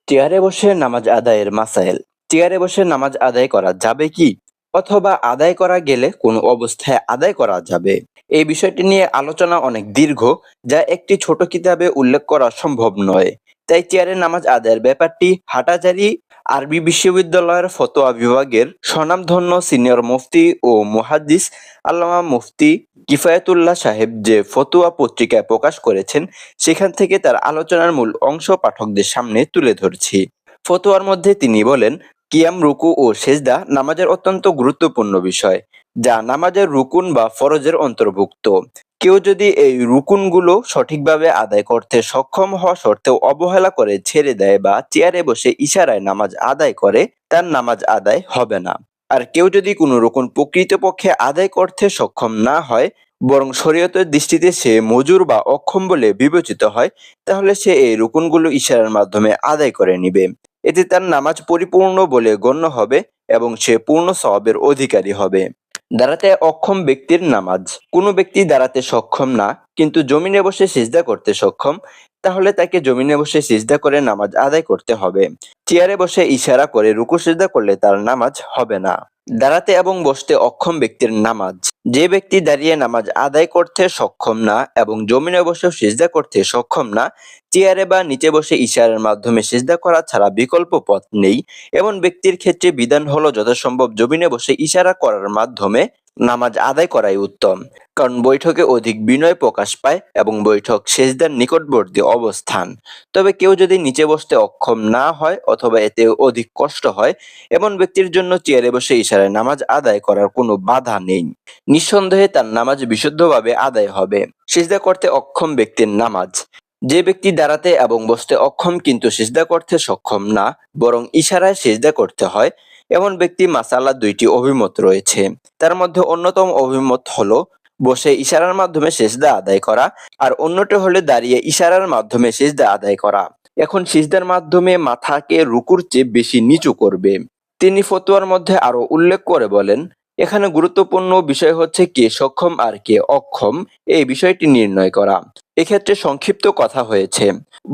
চেয়ারে বসে নামাজ আদায়ের মাসায়েল। চেয়ারে বসে নামাজ আদায় করা যাবে কি, অথবা আদায় করা গেলে কোন অবস্থায় আদায় করা যাবে, এই বিষয়টি নিয়ে আলোচনা অনেক দীর্ঘ, যা একটি ছোট কিতাবে উল্লেখ করা সম্ভব নয়। তাই চেয়ারে নামাজ আদায়ের ব্যাপারটি হাটাজারি আরবি বিশ্ববিদ্যালয়ের ফতোয়া বিভাগের স্বনামধন্য সিনিয়র মুফতি ও মুহাদ্দিস আল্লামা মুফতি কিফায়াতুল্লাহ সাহেব যে ফতোয়া পত্রিকায় প্রকাশ করেছেন, সেখান থেকে তার আলোচনার মূল অংশ পাঠকদের সামনে তুলে ধরছি। ফতোয়ার মধ্যে তিনি বলেন, কিয়াম, রুকু ও সেজদা নামাজের অত্যন্ত গুরুত্বপূর্ণ বিষয়, যা নামাজের রুকুন বা ফরজের অন্তর্ভুক্ত। কেউ যদি এই রুকুনগুলো সঠিকভাবে আদায় করতে সক্ষম হওয়া সত্ত্বেও অবহেলা করে ছেড়ে দেয় বা চেয়ারে বসে ইশারায় নামাজ আদায় করে, তার নামাজ আদায় হবে না। আর কেউ যদি কোনো রুকুন প্রকৃতপক্ষে আদায় করতে সক্ষম না হয়, বরং শরীয়তের দৃষ্টিতে সে মজুর বা অক্ষম বলে বিবেচিত হয়, তাহলে সে এই রুকুনগুলো ইশারার মাধ্যমে আদায় করে নিবে। এতে তার নামাজ পরিপূর্ণ বলে গণ্য হবে এবং সে পূর্ণ সওয়াবের অধিকারী হবে। দাঁড়াতে অক্ষম ব্যক্তির নামাজ। কোনো ব্যক্তি দাঁড়াতে সক্ষম না, কিন্তু জমিনে বসে সিজদা করতে সক্ষম, তাহলে তাকে জমিনে বসে সিজদা করে নামাজ আদায় করতে হবে। চেয়ারে বসে ইশারা করে রুকু সিজদা করলে তার নামাজ হবে না। দাঁড়াতে এবং বসতে অক্ষম ব্যক্তির নামাজ। যে ব্যক্তি দাঁড়িয়ে নামাজ আদায় করতে সক্ষম না এবং জমিনে বসেও সিজদা করতে সক্ষম না, চেয়ারে বা নিচে বসে ইশারার মাধ্যমে সিজদা করা ছাড়া বিকল্প পথ নেই, এমন ব্যক্তির ক্ষেত্রে বিধান হলো যথাসম্ভব জমিনে বসে ইশারা করার মাধ্যমে নামাজ আদায় করাই উত্তম। কারণ বৈঠকে অধিক বিনয় প্রকাশ পায় এবং বৈঠক সেজদার নিকটবর্তী অবস্থান। তবে কেউ যদি নিচে বসতে অক্ষম না হয় অথবা এতে অধিক কষ্ট হয়, এমন ব্যক্তির জন্য চেয়ারে বসে ইশারায় নামাজ আদায় করার কোনো বাধা নেই। নিঃসন্দেহে তার নামাজ বিশুদ্ধভাবে আদায় হবে। সিজদা করতে অক্ষম ব্যক্তির নামাজ। যে ব্যক্তি দাঁড়াতে এবং বসতে অক্ষম কিন্তু সিজদা করতে সক্ষম না, বরং ইশারায় সিজদা করতে হয়, এমন ব্যক্তি মাসালা দুইটি অভিমত রয়েছে। তার মধ্যে অন্যতম অভিমত হলো বসে ইশারার মাধ্যমে সিজদা আদায় করা, আর অন্যটি হলে দাঁড়িয়ে ইশারার মাধ্যমে সিজদা আদায় করা। এখন সিজদার মাধ্যমে মাথাকে রুকুর চেয়ে বেশি নিচু করবে। তিনি ফতোয়ার মধ্যে আরো উল্লেখ করে বলেন, এখানে গুরুত্বপূর্ণ বিষয় হচ্ছে কে সক্ষম আর কে অক্ষম, এই বিষয়টি নির্ণয় করা। এক্ষেত্রে সংক্ষিপ্ত কথা হয়েছে,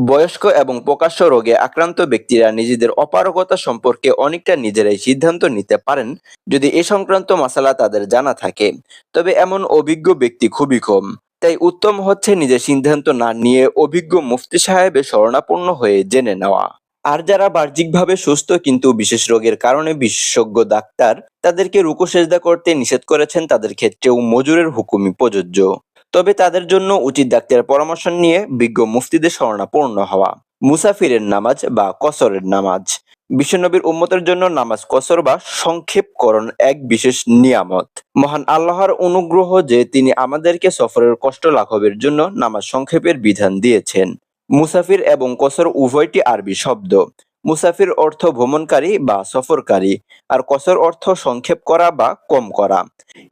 বয়স্ক এবং প্রকাশ্য রোগে আক্রান্ত ব্যক্তিরা নিজেদের অপারগতা সম্পর্কে অনেকটা নিজেরাই সিদ্ধান্ত নিতে পারেন, যদি এ সংক্রান্ত মাসালা তাদের জানা থাকে। তবে এমন অভিজ্ঞ ব্যক্তি খুবই কম। তাই উত্তম হচ্ছে নিজের সিদ্ধান্ত না নিয়ে অভিজ্ঞ মুফতি সাহেবের শরণাপন্ন হয়ে জেনে নেওয়া। আর যারা বাহ্যিকভাবে সুস্থ কিন্তু বিশেষ রোগের কারণে বিশেষজ্ঞ ডাক্তার তাদেরকে রুকু সেজদা করতে নিষেধ করেছেন, তাদের ক্ষেত্রেও মজুরের হুকুমই প্রযোজ্য। তবে তাদের জন্য উচিত ডাক্তারের পরামর্শ নিয়ে বিজ্ঞ মুফতিদের শরণাপন্ন হওয়া। মুসাফিরের নামাজ বা কসরের নামাজ। বিশ্বনবীর উম্মতের জন্য নামাজ কসর বা সংক্ষেপকরণ এক বিশেষ নিয়ামত। মহান আল্লাহর অনুগ্রহ যে তিনি আমাদেরকে সফরের কষ্ট লাঘবের জন্য নামাজ সংক্ষেপের বিধান দিয়েছেন। মুসাফির এবং কসর উভয়টি আরবি শব্দ। মুসাফির অর্থ ভ্রমণকারী বা সফরকারী, আর কসর অর্থ সংক্ষেপ করা বা কম করা।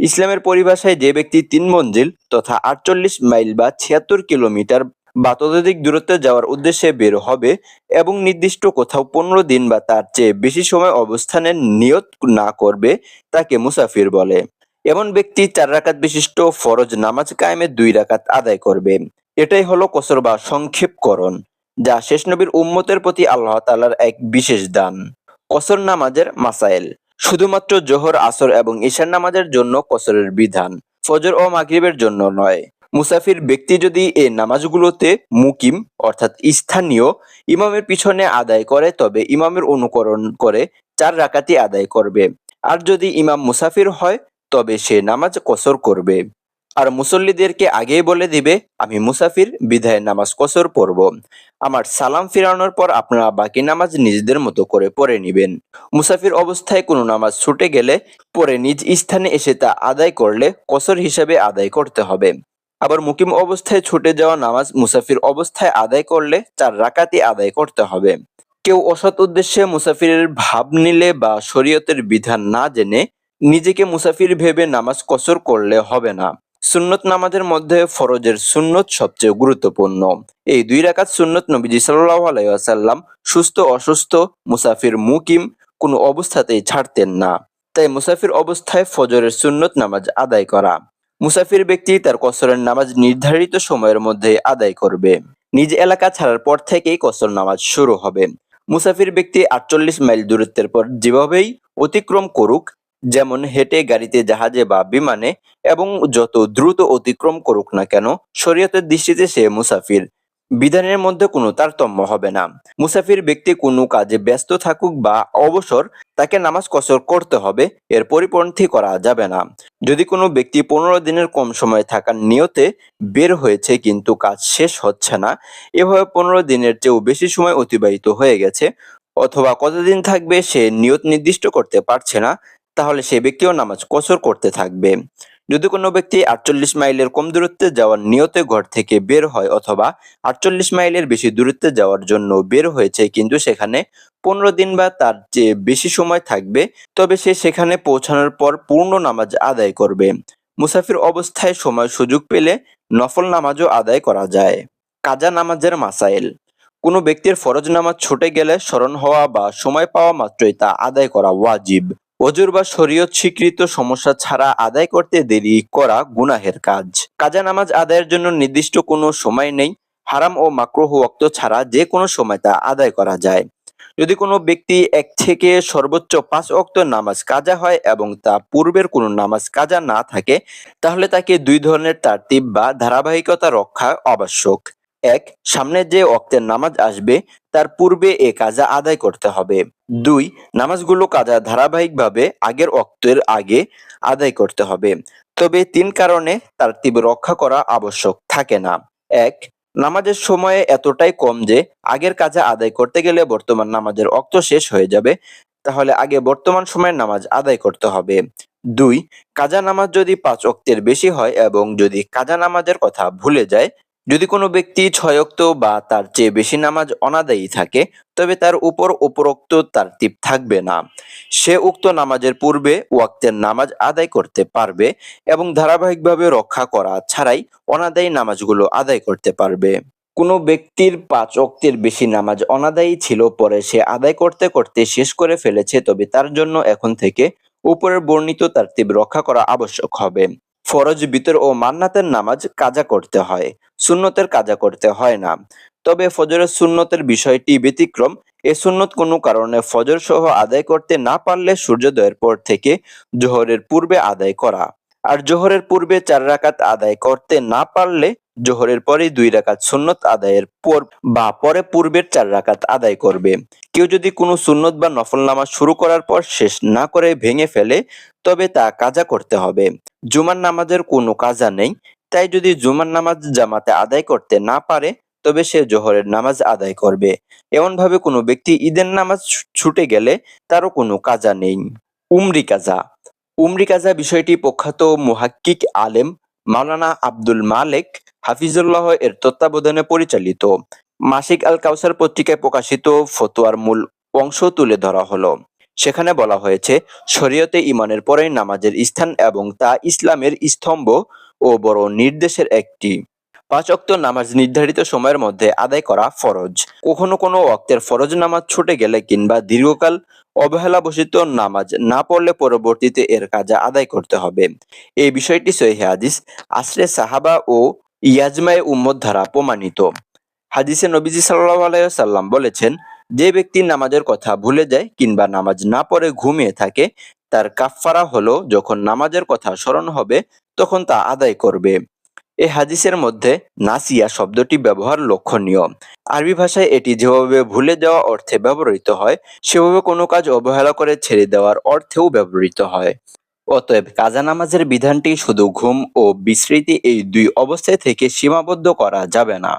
ইসলামের পরিভাষায় যে ব্যক্তি ৩ মঞ্জিল তথা ৪৮ মাইল বা ৭৬ কিলোমিটার বা ততোধিক দূরত্বে যাওয়ার উদ্দেশ্যে বের হবে এবং নির্দিষ্ট কোথাও ১৫ দিন বা তার চেয়ে বেশি সময় অবস্থানের নিয়ত না করবে, তাকে মুসাফির বলে। এমন ব্যক্তি ৪ রাকাত বিশিষ্ট ফরজ নামাজ কায়েমে ২ রাকাত আদায় করবে। এটাই হলো কসর বা সংক্ষেপকরণ, যা শেষ নবীর উম্মতের প্রতি আল্লাহ তাআলার এক বিশেষ দান। কসর নামাজের মাসায়েল। শুধুমাত্র জোহর, আসর এবং ঈশার নামাজের জন্য কসরের বিধান, ফজর ও মাগরিবের জন্য নয়। মুসাফির ব্যক্তি যদি এই নামাজগুলোতে মুকিম অর্থাৎ স্থানীয় ইমামের পিছনে আদায় করে, তবে ইমামের অনুকরণ করে ৪ রাকাতই আদায় করবে। আর যদি ইমাম মুসাফির হয়, তবে সে নামাজ কসর করবে। আর মুসল্লিদেরকে আগেই বলে দিবে, আমি মুসাফির বিধায় নামাজ কসর পড়ব। আমার সালাম ফিরানোর পর আপনারা বাকি নামাজ নিজেদের মতো করে পড়ে নিবেন। মুসাফির অবস্থায় কোনো নামাজ ছুটে গেলে পরে নিজ স্থানে এসে তা আদায় করলে কসর হিসাবে আদায় করতে হবে। আবার মুকিম অবস্থায় ছুটে যাওয়া নামাজ মুসাফির অবস্থায় আদায় করলে ৪ রাকাতই আদায় করতে হবে। কেউ অসৎ উদ্দেশ্যে মুসাফিরের ভাব নিলে বা শরীয়তের বিধান না জেনে নিজেকে মুসাফির ভেবে নামাজ কসর করলে হবে না। সুন্নত নামাজের মধ্যে ফরজের সুন্নত সবচেয়ে গুরুত্বপূর্ণ। এই ২ রাকাত সুন্নত নবীজি সাল্লাল্লাহু আলাইহি ওয়াসাল্লাম সুস্থ, অসুস্থ, মুসাফির, মুকিম কোনো অবস্থাতেই ছাড়তেন না। তাই মুসাফির অবস্থায় ফজরের সুন্নত নামাজ আদায় করা। মুসাফির ব্যক্তি তার কসরের নামাজ নির্ধারিত সময়ের মধ্যে আদায় করবে। নিজ এলাকা ছাড়ার পর থেকেই কসর নামাজ শুরু হবে। মুসাফির ব্যক্তি ৪৮ মাইল দূরত্বের পর যেভাবেই অতিক্রম করুক, যেমন হেঁটে, গাড়িতে, জাহাজে বা বিমানে, এবং যত দ্রুত অতিক্রম করুক না কেন, শরীয়তের দৃষ্টিতে সে মুসাফির। বিধানের মধ্যে কোনো তারতম্য হবে না। মুসাফির ব্যক্তি কোনো কাজে ব্যস্ত থাকুক বা অবসর, তাকে নামাজ কসর করতে হবে, এর পরিপন্থী করা যাবে না। যদি কোনো ব্যক্তি 15 দিনের কম সময় থাকার নিয়তে বের হয়েছে কিন্তু কাজ শেষ হচ্ছে না, এভাবে 15 দিনের চেয়েও বেশি সময় অতিবাহিত হয়ে গেছে, অথবা কতদিন থাকবে সে নিয়ত নির্দিষ্ট করতে পারছে না, তাহলে সে ব্যক্তিও নামাজ কসর করতে থাকবে। যদি কোনো ব্যক্তি ৪৮ মাইলের কম দূরত্বে যাওয়ার নিয়তে ঘর থেকে বের হয়, অথবা ৪৮ মাইলের বেশি দূরত্বে যাওয়ার জন্য বের হয়েছে কিন্তু সেখানে 15 দিন বা তার চেয়ে বেশি সময় থাকবে, তবে সে সেখানে পৌঁছানোর পর পূর্ণ নামাজ আদায় করবে। মুসাফির অবস্থায় সময় সুযোগ পেলে নফল নামাজও আদায় করা যায়। কাজা নামাজের মাসাইল। কোনো ব্যক্তির ফরজ নামাজ ছুটে গেলে স্মরণ হওয়া বা সময় পাওয়া মাত্রই তা আদায় করা ওয়াজিব। অজুর বা শরীয়ত স্বীকৃত সমস্যা ছাড়া আদায় করতে দেরি করা গুনাহের কাজ। কাজা নামাজ আদায়ের জন্য নির্দিষ্ট কোনো সময় নেই। হারাম ও মাকরুহ ওয়াক্ত ছাড়া যে কোনো সময় তা আদায় করা যায়। যদি কোনো ব্যক্তি ১ থেকে সর্বোচ্চ ৫ ওয়াক্ত নামাজ কাজা হয় এবং তা পূর্বের কোনো নামাজ কাজা না থাকে, তাহলে তাকে ২ ধরনের তারতিব বা ধারাবাহিকতা রক্ষা আবশ্যক। ১. সামনে যে ওয়াক্তের নামাজ আসবে তার পূর্বে এ কাজা আদায় করতে হবে। ২. নামাজগুলো কাজা ধারাবাহিকভাবে আগের ওয়াক্তের আগে আদায় করতে হবে। তবে ৩ কারণে তারতিব রক্ষা করা আবশ্যক থাকে না। ১. নামাজের সময় এতটাই কম যে আগের কাজা আদায় করতে গেলে বর্তমান নামাজের ওয়াক্ত শেষ হয়ে যাবে, তাহলে আগে বর্তমান সময়ের নামাজ আদায় করতে হবে। ২. কাজা নামাজ যদি ৫ ওয়াক্তের বেশি হয় এবং যদি কাজা নামাজের কথা ভুলে যায়, যদি কোনো ব্যক্তি ৬ ওয়াক্ত বা তার চেয়ে বেশি নামাজ অনাদায়ী থাকে, তবে তার উপর উপরোক্ত তারতিব থাকবে না। সে উক্ত নামাজের পূর্বে ওয়াক্তের নামাজ আদায় করতে পারবে এবং ধারাবাহিকভাবে রক্ষা করা ছাড়াই অনাদায়ী নামাজগুলো আদায় করতে পারবে। কোনো ব্যক্তির ৫ ওয়াক্তের বেশি নামাজ অনাদায়ী ছিল, পরে সে আদায় করতে করতে শেষ করে ফেলেছে, তবে তার জন্য এখন থেকে উপরের বর্ণিত তারতিব রক্ষা করা আবশ্যক হবে। ফরজ, বিতর ও মান্নাতের নামাজ কাজা করতে হয়, সুন্নতের কাজা করতে হয় না। তবে ফজরের সুন্নতের বিষয়টি ব্যতিক্রম। এ সুন্নত কোনো কারণে ফজর সহ আদায় করতে না পারলে সূর্যোদয়ের পর থেকে জোহরের পূর্বে আদায় করা। আর জোহরের পূর্বে ৪ রাকাত আদায় করতে না পারলে জোহরের পরেই ২ রাকাত সুন্নত আদায়ের পর বা পরে পূর্বের ৪ রাকাত আদায় করবে। কেউ যদি কোনো সুন্নত বা নফল নামাজ শুরু করার পর শেষ না করে ভেঙে ফেলে, তবে তা কাজা করতে হবে। জুমার নামাজের কোনো কাজা নেই, তাই যদি জুমার নামাজ জামাতে আদায় করতে না পারে, তবে সে জোহরের নামাজ আদায় করবে। এমনভাবে কোনো ব্যক্তি ঈদের নামাজ ছুটে গেলে তারও কোনো কাজা নেই। উমরি কাজা। উমরি কাজা বিষয়টি প্রখ্যাত মুহাক্কিক আলেম মাওলানা আব্দুল মালেক হাফিজুল্লাহ এর তত্ত্বাবধানে পরিচালিত মাসিক আল কাউসার পত্রিকায় প্রকাশিত ফতোয়ার মূল অংশ তুলে ধরা হলো। সেখানে বলা হয়েছে, শরীয়তে ঈমানের পরেই নামাজের স্থান এবং তা ইসলামের স্তম্ভ ও বড় নির্দেশের একটি। ৫ ওয়াক্ত নামাজ নির্ধারিত সময়ের মধ্যে আদায় করা ফরজ। কখনো কোনো ওয়াক্তের ফরজ নামাজ ছুটে গেলে কিংবা দীর্ঘকাল অবহেলাবশত নামাজ না পড়লে পরবর্তীতে এর কাজা আদায় করতে হবে। এই বিষয়টি সহিহ হাদিস, আসরে সাহাবা ও ইয়াজমায়ে উম্মত দ্বারা প্রমাণিত। হাদিসে নবীজি সাল্লাল্লাহু আলাইহি ওয়াসাল্লাম বলেছেন, যে ব্যক্তি নামাজের কথা ভুলে যায় কিংবা নামাজ না পড়ে ঘুমিয়ে থাকে, তার কাফফারা হলো যখন নামাজের কথা স্মরণ হবে তখন তা আদায় করবে। এ হাদিসের মধ্যে নাসিয়া শব্দটি ব্যবহার লক্ষণীয়। আরবি ভাষায় এটি যেভাবে ভুলে যাওয়া অর্থে ব্যবহৃত হয়, সেভাবে কোনো কাজ অবহেলা করে ছেড়ে দেওয়ার অর্থেও ব্যবহৃত হয়। অতএব কাজা নামাজের বিধানটি শুধু ঘুম ও বিস্মৃতি এই ২ অবস্থায় থেকে সীমাবদ্ধ করা যাবে না,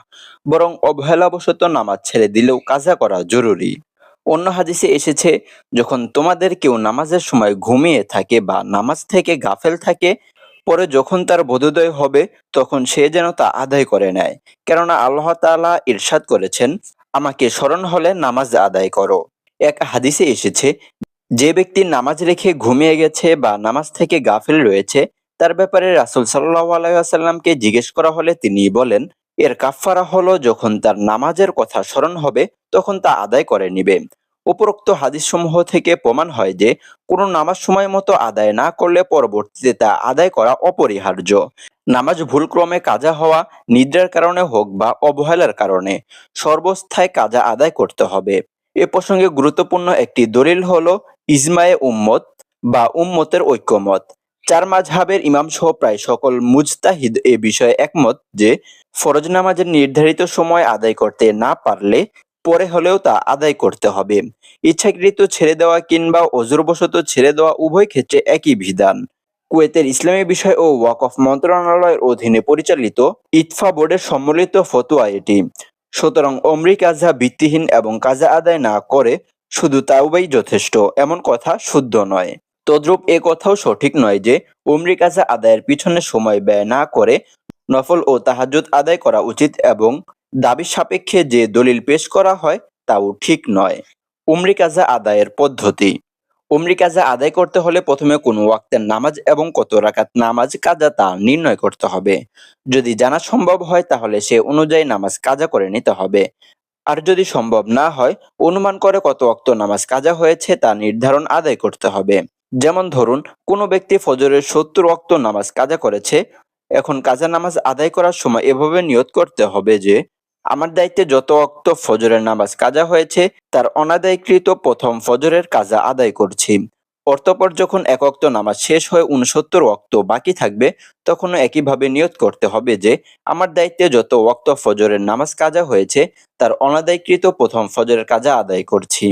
বরং অবহেলাবশত নামাজ ছেড়ে দিলেও কাজা করা জরুরি। অন্য হাদিসে এসেছে, যখন তোমাদের কেউ নামাজের সময় ঘুমিয়ে থাকে বা নামাজ থেকে গাফেল থাকে, পরে যখন তার বোধোদয় হবে তখন সে যেন তা আদায় করে নেয়, কেননা আল্লাহ তাআলা ইরশাদ করেছেন, আমাকে স্মরণ হলে নামাজ আদায় করো। এক হাদিসে এসেছে, যে ব্যক্তি নামাজ রেখে ঘুমিয়ে গেছে বা নামাজ থেকে গাফেল রয়েছে, তার ব্যাপারে রাসূল সাল্লাল্লাহু আলাইহি ওয়াসাল্লামকে জিজ্ঞেস করা হলে তিনি বলেন, এর কাফফারা হলো যখন তার নামাজের কথা স্মরণ হবে তখন তা আদায় করে নিবে। উপরোক্ত হাদিসসমূহ থেকে প্রমাণ হয় যে কোনো নামাজ সময় মতো আদায় না করলে পরবর্তীতে তা আদায় করা অপরিহার্য। নামাজ ভুলক্রমে কাজা হওয়া, নিদ্রার কারণে হোক বা অবহেলার কারণে, সর্বস্থায় কাজা আদায় করতে হবে। এ প্রসঙ্গে গুরুত্বপূর্ণ একটি দলিল হলো ইজমায়ে উম্মত বা উম্মতের ঐক্যমত। চার মাযহাবের ইমাম সহ প্রায় সকল মুজতাহিদ এ বিষয়ে একমত যে ফরজ নামাজের নির্ধারিত সময় আদায় করতে না পারলে পরে হলেও তা আদায় করতে হবে। ইচ্ছাকৃত ছেড়ে দেওয়া কিংবা অজুরবশত ছেড়ে দেওয়া উভয় ক্ষেত্রে একই বিধান। কুয়েতের ইসলামী বিষয় ও ওয়াকফ মন্ত্রণালয়ের অধীনে পরিচালিত ইতফা বোর্ডের সম্মিলিত ফতোয়া এটি। সুতরাং অমরি কাজা ভিত্তিহীন এবং কাজা আদায় না করে শুধু তাওবাই যথেষ্ট এমন কথা শুদ্ধ নয়। তদ্রূপ এ কথাও সঠিক নয় যে উমরি কাজা আদায়ের পিছনে সময় ব্যয় না করে নফল ও তাহাজ্জুদ আদায় করা উচিত এবং দাবি সাপেক্ষে যে দলিল পেশ করা হয় তাও ঠিক নয়। উমরি কাজা আদায়ের পদ্ধতি। উমরি কাজা আদায় করতে হলে প্রথমে কোন ওয়াক্তের নামাজ এবং কত রাকাত নামাজ কাজা তা নির্ণয় করতে হবে। যদি জানা সম্ভব হয় তাহলে সে অনুযায়ী নামাজ কাজা করে নিতে হবে। আর যদি সম্ভব না হয় অনুমান করে কত ওয়াক্ত নামাজ কাজা হয়েছে তা নির্ধারণ আদায় করতে হবে। যেমন ধরুন কোনো ব্যক্তি ফজরের ৭০ ওয়াক্ত নামাজ কাজা করেছে। এখন কাজা নামাজ আদায় করার সময় এভাবে নিয়ত করতে হবে যে আমার দায়িত্বে যত ওয়াক্ত ফজরের নামাজ কাজা হয়েছে তার অনাদায়কৃত প্রথম ফজরের কাজা আদায় করছি। অতঃপর যখন এক ওয়াক্ত নামাজ শেষ হয়ে ৬৯ ওয়াক্ত বাকি থাকবে তখনও একইভাবে নিয়ত করতে হবে যে আমার দায়িত্বে যত ওয়াক্ত ফজরের নামাজ কাজা হয়েছে তার অনাদায়কৃত প্রথম ফজরের কাজা আদায় করছি।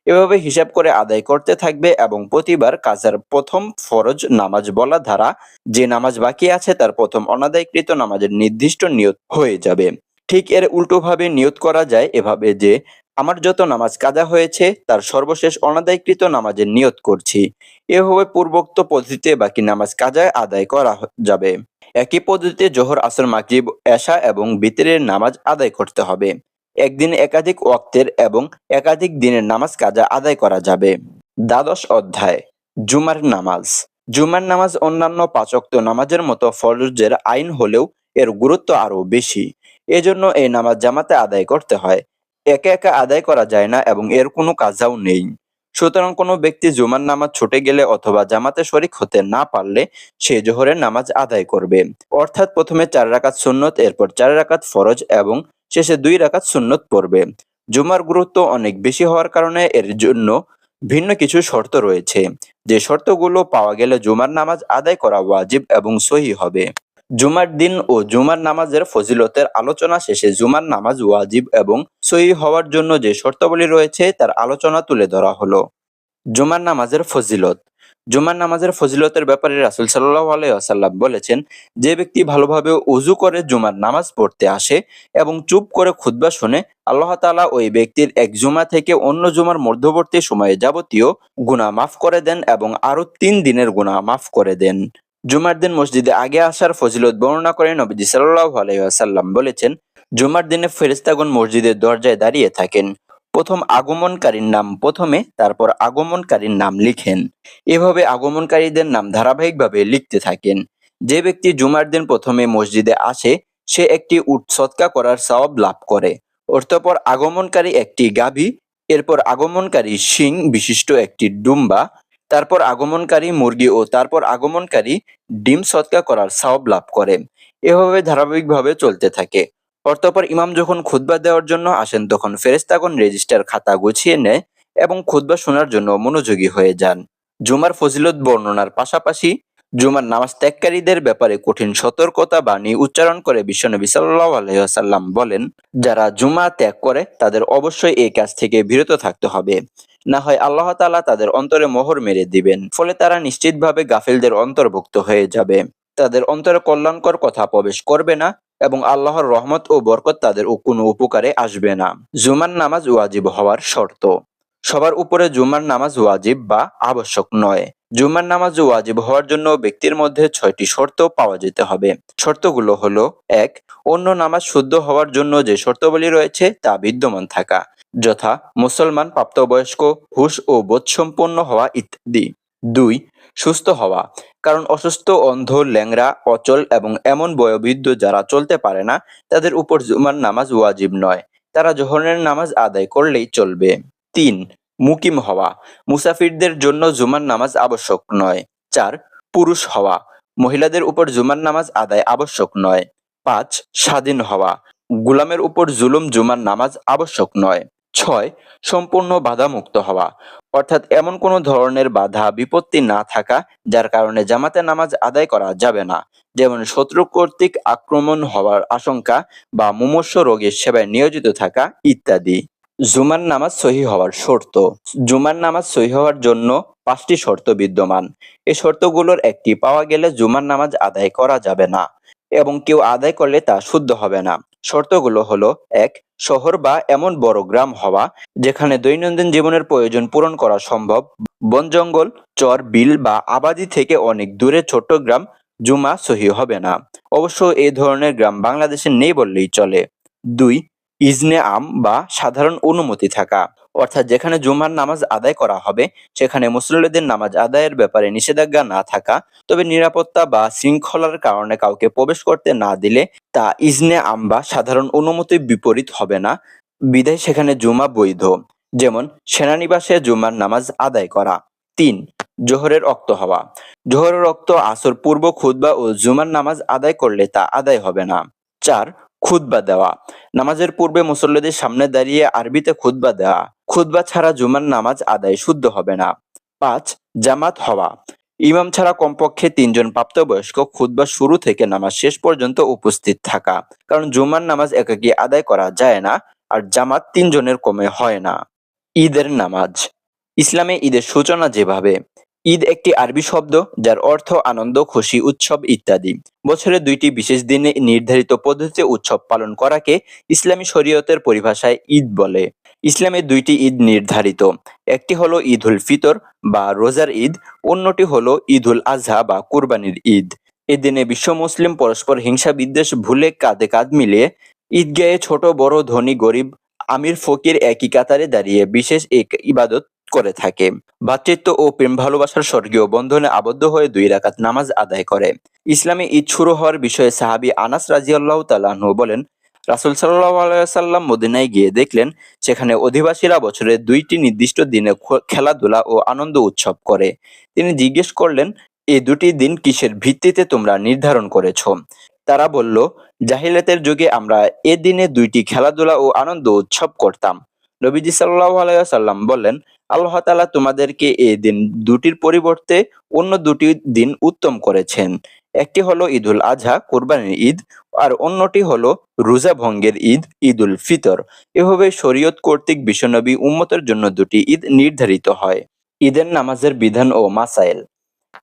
এভাবে হিসাব করে আদায় করতে থাকবে এবং প্রতিবার কাজার প্রথম ফরজ নামাজ বলা ধারা যে নামাজ বাকি আছে তার প্রথম অনাদায়কৃত নামাজের নির্দিষ্ট নিয়ত হয়ে যাবে। ঠিক এর উল্টোভাবে নিয়ত করা যায় এভাবে যে আমার যত নামাজ কাজা হয়েছে তার সর্বশেষ অনাদায়কৃত নামাজের নিয়ত করছি। এভাবে পূর্বোক্ত পদ্ধতিতে বাকি নামাজ কাজা আদায় করা যাবে। একই পদ্ধতিতে জোহর, আসর, মাগরিব, এশা এবং বিতরের নামাজ আদায় করতে হবে। একদিন একাধিক ওয়াক্তের এবং একাধিক দিনের নামাজ কাজা আদায় করা যাবে। দ্বাদশ অধ্যায় জুমার নামাজ। জুমার নামাজ অন্যান্য ৫ ওয়াক্ত নামাজের মতো ফরজের আইন হলেও এর গুরুত্ব আরো বেশি। এজন্য এই নামাজ জামাতে আদায় করতে হয়। একা একা আদায় করা যায় না এবং এর কোনো কাজাও নেই। সুতরাং কোনো ব্যক্তি জুমার নামাজ ছুটে গেলে অথবা জামাতে শরীক হতে না পারলে সে জোহরের নামাজ আদায় করবে। অর্থাৎ প্রথমে ৪ রাকাত সুন্নত, এরপর ৪ রাকাত ফরজ এবং শেষে ২ রাকাত সুন্নত পড়বে। জুমার গুরুত্ব অনেক বেশি হওয়ার কারণে এর জন্য ভিন্ন কিছু শর্ত রয়েছে, যে শর্তগুলো পাওয়া গেলে জুমার নামাজ আদায় করা ওয়াজিব এবং সহিহ হবে। জুমার দিন ও জুমার নামাজের ফজিলতের আলোচনা শেষে জুমার নামাজ ওয়াজিব এবং সহিহ হওয়ার জন্য যে শর্তাবলী রয়েছে তার আলোচনা তুলে ধরা হলো। জুমার নামাজের ফজিলত। জুমার নামাজের ফজিলতের ব্যাপারে রাসূল সাল্লাল্লাহু আলাইহি ওয়াসাল্লাম বলেছেন, যে ব্যক্তি ভালোভাবে ওযু করে জুমার নামাজ পড়তে আসে এবং চুপ করে খুতবা শুনে, আল্লাহ তাআলা ওই ব্যক্তির এক জুমা থেকে অন্য জুমার মধ্যবর্তী সময়ে যাবতীয় গুনাহ মাফ করে দেন এবং আরো ৩ দিনের গুনাহ মাফ করে দেন। জুমার দিন মসজিদে আগে আসার ফজিলত বর্ণনা করে নবীজি সাল্লাল্লাহু আলাইহি ওয়াসাল্লাম বলেছেন, জুমার দিনে ফেরেশতাগণ মসজিদের দরজায় দাঁড়িয়ে থাকেন। প্রথম আগমনকারীর নাম প্রথমে, তারপর আগমনকারীর নাম লিখেন। এভাবে আগমনকারীদের নাম ধারাবাহিকভাবে লিখতে থাকেন। যে ব্যক্তি জুমার দিন প্রথমে মসজিদে আসে সে একটি উট সদকা করার সওয়াব লাভ করে। অতঃপর আগমনকারী একটি গাভী, এরপর আগমনকারী শিং বিশিষ্ট একটি দুম্বা, তারপর আগমনকারী মুরগি ও তারপর আগমনকারী ডিম সদকা করার সওয়াব লাভ করে। এভাবে ধারাবাহিকভাবে চলতে থাকে। অতঃপর ইমাম যখন খুতবা দেওয়ার জন্য আসেন তখন ফেরেশতাগণ রেজিস্টার খাতা গুছিয়ে নেয় এবং খুতবা শোনার জন্য মনোযোগী হয়ে যান। জুমার ফজিলত বর্ণনার পাশাপাশি জুমার নামাজ ত্যাগকারীদের ব্যাপারে কঠিন সতর্কতা বাণী উচ্চারণ করে বিশ্বনবী সাল্লাল্লাহু আলাইহি ওয়াসাল্লাম বলেন, যারা জুমা ত্যাগ করে তাদের অবশ্যই এই কাজ থেকে বিরত থাকতে হবে, না হয় আল্লাহ তাআলা তাদের অন্তরে মোহর মেরে দিবেন, ফলে তারা নিশ্চিতভাবে গাফিলদের অন্তর্ভুক্ত হয়ে যাবে। তাদের অন্তরে কল্যাণকর কথা প্রবেশ করবে না এবং আল্লাহর রহমত ও বরকত তাদের কোনো উপকারে আসবে না। জুমার নামাজ ওয়াজিব হওয়ার শর্ত। সবার উপরে জুমার নামাজ ওয়াজিব বা আবশ্যক নয়। জুমার নামাজ ওয়াজিব হওয়ার জন্য ব্যক্তির মধ্যে ৬টি শর্ত পাওয়া যেতে হবে। শর্তগুলো হলো: ১. অন্য নামাজ শুদ্ধ হওয়ার জন্য যে শর্তাবলী রয়েছে তা বিদ্যমান থাকা, যথা মুসলমান, প্রাপ্তবয়স্ক, হুঁশ ও বোধসম্পন্ন হওয়া ইত্যাদি। ২. সুস্থ হওয়া, কারণ অসুস্থ, অন্ধ, ল্যাংড়া, অচল এবং এমন বয়োবৃদ্ধ যারা চলতে পারে না তাদের উপর জুমার নামাজ ওয়াজিব নয়, তারা জোহরের নামাজ আদায় করলেই চলবে। ৩. মুকিম হওয়া, মুসাফিরদের জন্য জুমার নামাজ আবশ্যক নয়। ৪. পুরুষ হওয়া, মহিলাদের উপর জুমার নামাজ আদায় আবশ্যক নয়। ৫. স্বাধীন হওয়া, গোলামের উপর জুলুম জুমার নামাজ আবশ্যক নয়। 6. সম্পূর্ণ বাধামুক্ত হওয়া, অর্থাৎ এমন কোনো ধরনের বাধা বিপত্তি না থাকা যার কারণে জামাতে নামাজ আদায় করা যাবে না, যেমন শত্রু কর্তৃক আক্রমণ হওয়ার আশঙ্কা বা মুমূর্ষু রোগীর সেবায় নিয়োজিত থাকা ইত্যাদি। জুমার নামাজ সহিহ হওয়ার শর্ত। জুমার নামাজ সহিহ হওয়ার জন্য 5টি শর্ত বিদ্যমান। এই শর্তগুলোর একটি পাওয়া গেলে জুমার নামাজ আদায় করা যাবে না এবং কেউ আদায় করলে তা শুদ্ধ হবে না। শর্তগুলো হলো: 1. শহর বা এমন বড় গ্রাম হওয়া যেখানে দৈনন্দিন জীবনের প্রয়োজন পূরণ করা সম্ভব। বন জঙ্গল, চর, বিল বা আবাদি থেকে অনেক দূরে ছোট্ট গ্রাম জুমা সহিহ হবে না। অবশ্য এই ধরনের গ্রাম বাংলাদেশে নেই বললেই চলে। 2. ইজনে আম বা সাধারণ অনুমতি থাকা, অর্থাৎ যেখানে জুমার নামাজ আদায় করা হবে সেখানে মুসল্লিদের নামাজ আদায়ের ব্যাপারে নিষেধাজ্ঞা না থাকা, তবে নিরাপত্তা বা শৃঙ্খলার কারণে কাউকে প্রবেশ করতে না দিলে তা ইজনে আম বা সাধারণ অনুমতির বিপরীত হবে না, বিধায় সেখানে জুমা বৈধ। যেমন সেনানিবাসে জুমার নামাজ আদায় করা। 3. জোহরের রক্ত হওয়া। জোহরের রক্ত আসর পূর্ব খুতবা ও জুমার নামাজ আদায় করলে তা আদায় হবে না। 4. খুতবা দেওয়া। নামাজের পূর্বে মুসল্লিদের সামনে দাঁড়িয়ে আরবিতে খুতবা দেওয়া। খুতবা ছাড়া জুমার নামাজ আদায় শুদ্ধ হবে না। 5. জামাত হওয়া। ইমাম ছাড়া কমপক্ষে 3 জন প্রাপ্তবয়স্ক খুতবা শুরু থেকে নামাজ শেষ পর্যন্ত উপস্থিত থাকা, কারণ জুমার নামাজ একাকী আদায় করা যায় না আর জামাত 3 জনের কমে হয় না। ঈদের নামাজ। ইসলামে ঈদের সূচনা যেভাবে: ঈদ একটি আরবি শব্দ যার অর্থ আনন্দ, খুশি, উৎসব ইত্যাদি। বছরে 2টি বিশেষ দিনে নির্ধারিত পদ্ধতিতে উৎসব পালন করাকে ইসলামী শরীয়তের পরিভাষায় ঈদ বলে। ইসলামে 2টি ঈদ নির্ধারিত, একটি হলো ঈদুল ফিতর বা রোজার ঈদ, অন্যটি হলো ঈদুল আজহা বা কুরবানির ঈদ। এদিনে বিশ্ব মুসলিম পরস্পর হিংসা বিদ্বেষ ভুলে কাঁধে কাঁধ মিলিয়ে ঈদগাহে ছোট বড়, ধনী গরিব, আমির ফকির একই কাতারে দাঁড়িয়ে বিশেষ এক ইবাদত করে থাকে। ভ্রাতৃত্ব ও প্রেম ভালোবাসার স্বর্গীয় বন্ধনে আবদ্ধ হয়ে 2 রাকাত নামাজ আদায় করে। ইসলামে ঈদ শুরু হওয়ার বিষয়ে সাহাবী আনাস রাদিয়াল্লাহু তাআলা আনহু বলেন, রাসূল সাল্লাল্লাহু আলাইহি ওয়াসাল্লাম মদিনায় গিয়ে দেখলেন সেখানে অধিবাসীরা বছরের 2টি নির্দিষ্ট দিনে খেলাধুলা ও আনন্দ উৎসব করে। তিনি জিজ্ঞেস করলেন, এই 2টি দিন কিসের ভিত্তিতে তোমরা নির্ধারণ করেছ? তারা বলল, জাহিলিয়াতের যুগে আমরা এ দিনে 2টি খেলাধুলা ও আনন্দ উৎসব করতাম। নবীজি সাল্লাল্লাহু আলাইহি ওয়াসাল্লাম বললেন, আল্লাহ তাআলা তোমাদেরকে এই দিন 2টির পরিবর্তে অন্য 2টি দিন উত্তম করেছেন। একটি হলো ঈদুল আজহা, কোরবানির ঈদ, আর অন্যটি হলো রোজা ভঙ্গের ঈদ, ঈদুল ফিতর। এভাবে শরীয়ত কর্তৃক বিশ্বনবী উম্মতের জন্য 2টি ঈদ নির্ধারিত হয়। ঈদের নামাজের বিধান ও মাসাইল।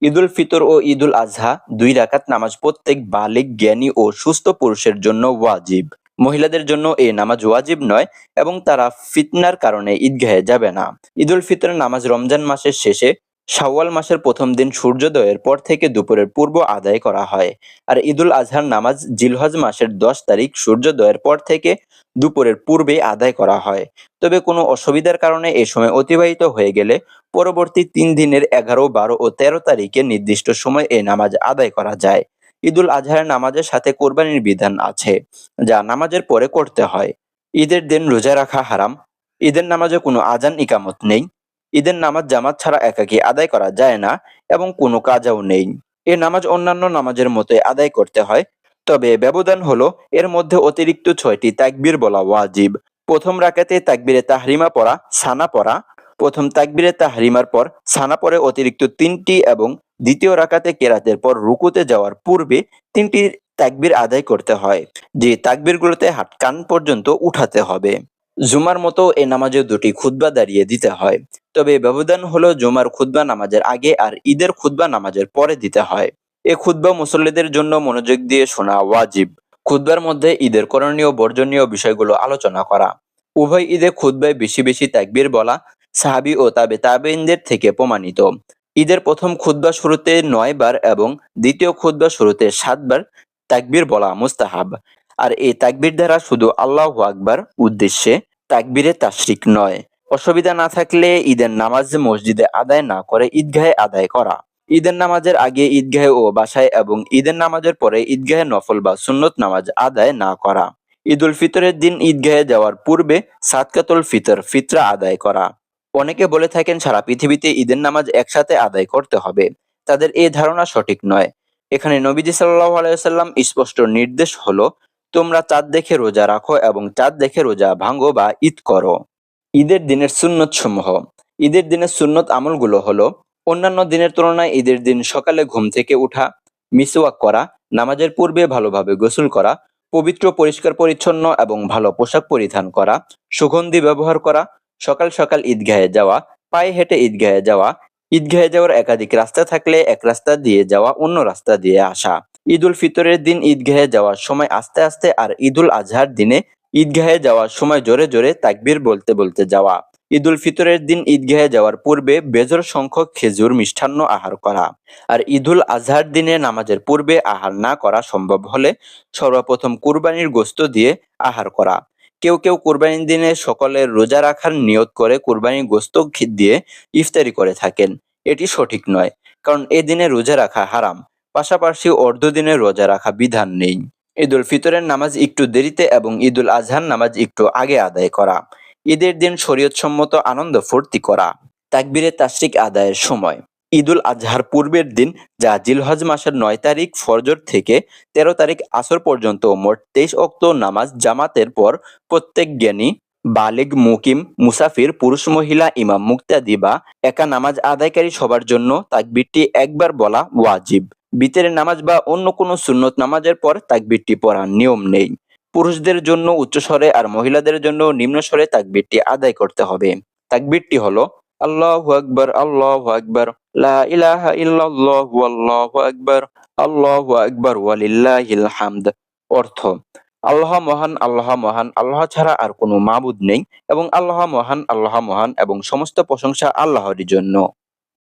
ঈদুল ফিতর ও ঈদুল আজহা 2 রাকাত নামাজ প্রত্যেক বালিগ, জ্ঞানী ও সুস্থ পুরুষের জন্য ওয়াজিব। মহিলাদের জন্য এই নামাজ ওয়াজিব নয় এবং তারা ফিতনার কারণে ঈদগাহে যাবে না। ঈদুল ফিতর নামাজ রমজান মাসের শেষে শাওয়াল মাসের প্রথম দিন সূর্যোদয়ের পর থেকে দুপুরের পূর্ব আদায় করা হয়। আর ঈদুল আজহার নামাজ জিলহজ মাসের 10 তারিখ সূর্যোদয়ের পর থেকে দুপুরের পূর্বে আদায় করা হয়। তবে কোনো অসুবিধার কারণে এই সময় অতিবাহিত হয়ে গেলে পরবর্তী 3 দিনের 11, 12 ও 13 তারিখে নির্দিষ্ট সময় এই নামাজ আদায় করা যায়। ঈদুল আজহার নামাজের সাথে কোরবানির বিধান আছে, যা নামাজের পরে করতে হয়। ঈদের দিন রোজা রাখা হারাম। ঈদের নামাজে কোনো আজান ইকামত নেই। ঈদের নামাজ জামাত ছাড়া একাকী আদায় করা যায় না এবং কোনো কাজাও নেই। এ নামাজ অন্যান্য নামাজের মতোই আদায় করতে হয়, তবে ব্যবধান হলো এর মধ্যে অতিরিক্ত 6টি তাকবীর বলা ওয়াজিব। প্রথম রাকাতে তাকবীরে তাহরিমা পড়া, সানা পড়া, প্রথম তাকবীরে তাহরিমার পর সানা পরে অতিরিক্ত 3টি এবং দ্বিতীয় রাকাতে কেরাতের পর রুকুতে যাওয়ার পূর্বে 3টি তাকবীর আদায় করতে হয়, যে তাকবীরগুলোতে হাত কান পর্যন্ত উঠাতে হবে। জুমার মতো এ নামাজে 2টি খুতবা দাঁড়িয়ে দিতে হয়, তবে ব্যবধান হলো জুমার খুতবা নামাজের আগে আর ঈদের খুতবা নামাজের পরে দিতে হয়। এ খুতবা মুসল্লিদের জন্য মনোযোগ দিয়ে শোনা ওয়াজিব। খুতবার মধ্যে ঈদের করণীয় বর্জনীয় বিষয়গুলো আলোচনা করা। উভয় ঈদে খুতবায় বেশি বেশি তাকবীর বলা সাহাবী ও তাবেঈনদের থেকে প্রমাণিত। ঈদের প্রথম খুতবা শুরুতে 9 বার এবং দ্বিতীয় খুতবা শুরুতে 7 বার তাকবীর বলা মুস্তাহাব। আর এই তাকবীর দ্বারা শুধু আল্লাহু আকবার উদ্দেশ্যে, তাকবীরে তাশরিক নয়। অসুবিধা না থাকলে ঈদের নামাজ মসজিদে আদায় না করে ঈদগাহে আদায় করা। ঈদের নামাজের আগে ঈদগাহে ও বাসায় এবং ঈদের নামাজের পরে ঈদগাহে নফল বা সুন্নত নামাজ আদায় না করা। ঈদুল ফিতরের দিন ঈদগাহে যাওয়ার পূর্বে সাদকাতুল ফিতর, ফিতরা আদায় করা। অনেকে বলে থাকেন সারা পৃথিবীতে ঈদের নামাজ একসাথে আদায় করতে হবে। তাদের এই ধারণা সঠিক নয়। এখানে নবীজি সাল্লাল্লাহু আলাইহি ওয়াসাল্লাম স্পষ্ট নির্দেশ হলো, তোমরা চাঁদ দেখে রোজা রাখো এবং চাঁদ দেখে রোজা ভাঙো বা ঈদ করো। ঈদের দিনের সুন্নত সমূহ। ঈদের দিনের সুন্নত আমলগুলো হলো: অন্যান্য দিনের তুলনায় ঈদের দিন সকালে ঘুম থেকে উঠা, মিসওয়াক করা, নামাজের পূর্বে ভালোভাবে গোসল করা, পবিত্র পরিষ্কার পরিচ্ছন্ন এবং ভালো পোশাক পরিধান করা, সুগন্ধি ব্যবহার করা, সকাল সকাল ঈদগাহে যাওয়া, পায়ে হেঁটে ঈদগাহে যাওয়া, ঈদগাহে যাওয়ার একাধিক রাস্তা থাকলে এক রাস্তা দিয়ে যাওয়া, অন্য রাস্তা দিয়ে আসা, ঈদ উল ফিতরের দিন ঈদগাহে যাওয়ার সময় আস্তে আস্তে আর ঈদ উল আজহার দিনে ঈদগাহে যাওয়ার সময় জোরে জোরে তাকবীর বলতে বলতে যাওয়া, ঈদ উল ফিতরের দিন ঈদগাহে যাওয়ার পূর্বে বেজোড় সংখ্যক খেজুর মিষ্টান্ন আহার করা। আর ঈদ উল আজহার দিনে নামাজের পূর্বে আহার না করা সম্ভব হলে সর্বপ্রথম কুরবানির গোশত দিয়ে আহার করা। কেউ কেউ কুরবানির দিনে সকলের রোজা রাখার নিয়ত করে কুরবানির গোশত দিয়ে ইফতারি করে থাকেন। এটি সঠিক নয়, কারণ এ দিনে রোজা রাখা হারাম। পাশাপাশি অর্ধ দিনে রোজা রাখা বিধান নেই। ঈদ উল ফিতরের নামাজ একটু দেরিতে এবং ঈদ উল আজহার নামাজ একটু আগে আদায় করা। ঈদের দিন শরীয়তসম্মত আনন্দ ফুর্তি করা। তাকবীরে তাশরিক আদায়ের সময়: ঈদ উল আজহার পূর্বের দিন, যা জিলহজ মাসের ৯ তারিখ ফজর থেকে ১৩ তারিখ আসর পর্যন্ত মোট ২৩ ওয়াক্ত নামাজ জামাতের পর প্রত্যেক জ্ঞানী, বালিগ, মুকিম, মুসাফির, পুরুষ মহিলা, ইমাম মুক্তাদি বা একা নামাজ আদায়কারী সবার জন্য তাকবীরটি একবার বলা ওয়াজিব। বিতরের নামাজ বা অন্য কোনো সুন্নত নামাজের পর তাকবীরটি পড়ার নিয়ম নেই। পুরুষদের জন্য উচ্চস্বরে আর মহিলাদের জন্য নিম্নস্বরে তাকবীরটি আদায় করতে হবে। তাকবীরটি হলো: আল্লাহু আকবার, আল্লাহু আকবার, লা ইলাহা ইল্লাল্লাহু, আল্লাহু আকবার, আল্লাহু আকবার, ওয়ালিল্লাহিল হামদ। অর্থ: আল্লাহ মহান, আল্লাহ মহান, আল্লাহ ছাড়া আর কোনো মাবুদ নেই এবং আল্লাহ মহান, আল্লাহ মহান এবং সমস্ত প্রশংসা আল্লাহরই জন্য।